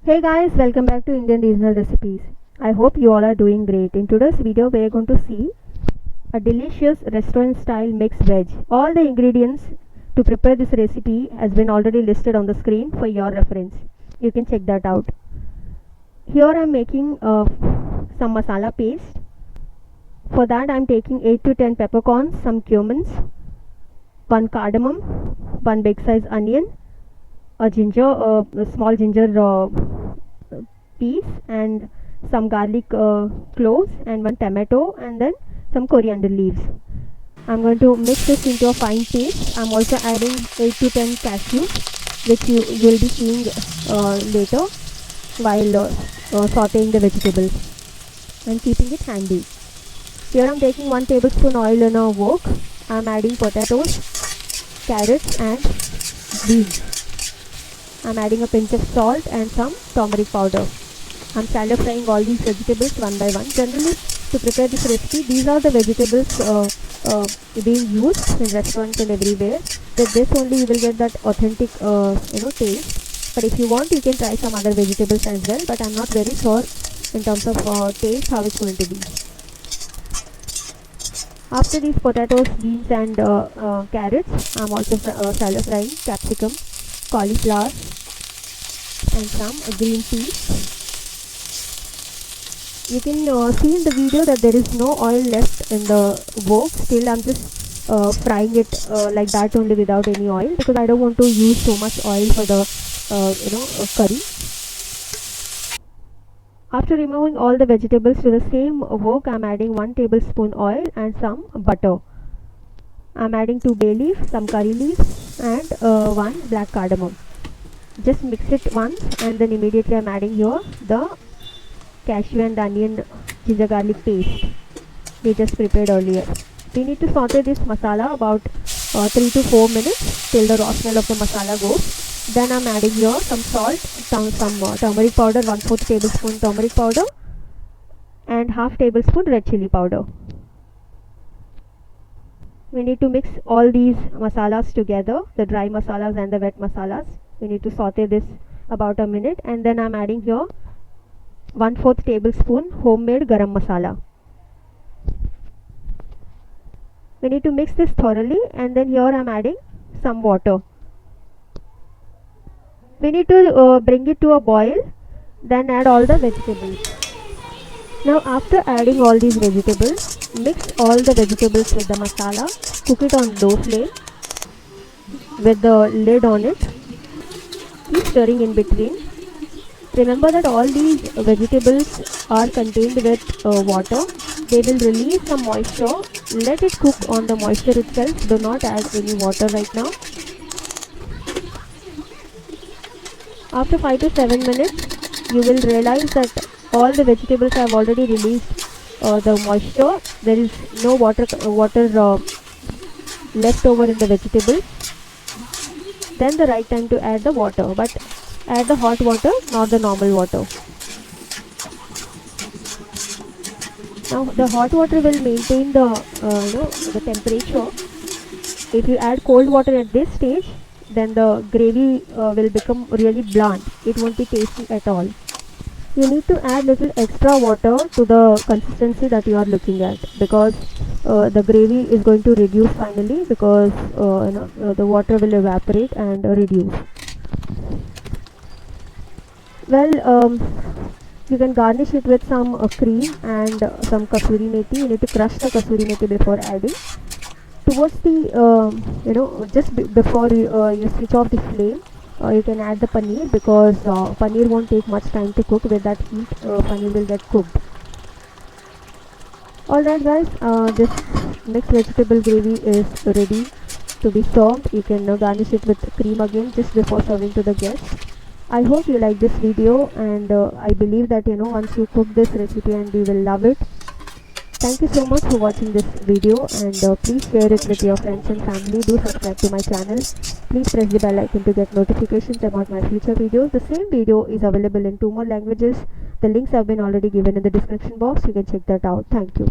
Hey guys, welcome back to Indian Regional Recipes. I hope you all are doing great. In today's video, we are going to see a delicious restaurant style mixed veg. All the ingredients to prepare this recipe has been already listed on the screen for your reference. You can check that out. Here I am making some masala paste. For that I am taking 8 to 10 peppercorns, some cumins, 1 cardamom, 1 big size onion, a small ginger piece, and some garlic cloves, and 1 tomato, and then some coriander leaves. I'm going to mix this into a fine paste. I'm also adding 8 to 10 cashews, which you will be seeing later while sauteing the vegetables and keeping it handy. Here I'm taking 1 tablespoon oil in a wok. I'm adding potatoes, carrots, and beans. I'm adding a pinch of salt and some turmeric powder. I'm shallow frying all these vegetables one by one. Generally, to prepare this recipe, these are the vegetables being used in restaurants and everywhere. With this only you will get that authentic taste. But if you want, you can try some other vegetables as well. But I'm not very sure in terms of taste how it's going to be. After these potatoes, beans, and carrots, I'm also shallow frying capsicum, cauliflower, and some green peas. You can see in the video that there is no oil left in the wok. Still I'm just frying it like that only without any oil, because I don't want to use so much oil for the curry. After removing all the vegetables to the same wok, I'm adding 1 tablespoon oil and some butter. I'm adding 2 bay leaves, some curry leaves, and 1 black cardamom. Just mix it once, and then immediately I'm adding here the cashew and onion ginger garlic paste we just prepared earlier. We need to saute this masala about 3 to 4 minutes till the raw smell of the masala goes. Then I'm adding here some salt, some turmeric powder, 1/4 tablespoon turmeric powder, and half tablespoon red chili powder. We need to mix all these masalas together, the dry masalas and the wet masalas. We need to saute this about a minute, and then I'm adding here 1/4 tablespoon homemade garam masala. We need to mix this thoroughly, and then here I'm adding some water. We need to bring it to a boil, then add all the vegetables. Now after adding all these vegetables, mix all the vegetables with the masala. Cook it on low flame with the lid on it. Keep stirring in between. Remember that all these vegetables are contained with water. They will release some moisture. Let it cook on the moisture itself. Do not add any water right now. After 5 to 7 minutes, you will realize that all the vegetables have already released the moisture. There is no water left over in the vegetables. Then the right time to add the water, but add the hot water, not the normal water. Now the hot water will maintain the temperature. If you add cold water at this stage, then the gravy will become really bland. It won't be tasty at all. You need to add little extra water to the consistency that you are looking at, because the gravy is going to reduce finally, because the water will evaporate and reduce. Well, you can garnish it with some cream and some kasuri methi. You need to crush the kasuri methi before adding. Towards the just before you switch off the flame, you can add the paneer, because paneer won't take much time to cook. With that heat, paneer will get cooked. Alright guys, this mixed vegetable gravy is ready to be served. You can garnish it with cream again just before serving to the guests. I hope you like this video, and I believe that once you cook this recipe, and you will love it. Thank you so much for watching this video, and please share it with your friends and family. Do subscribe to my channel. Please press the bell icon to get notifications about my future videos. The same video is available in 2 more languages. The links have been already given in the description box. You can check that out. Thank you.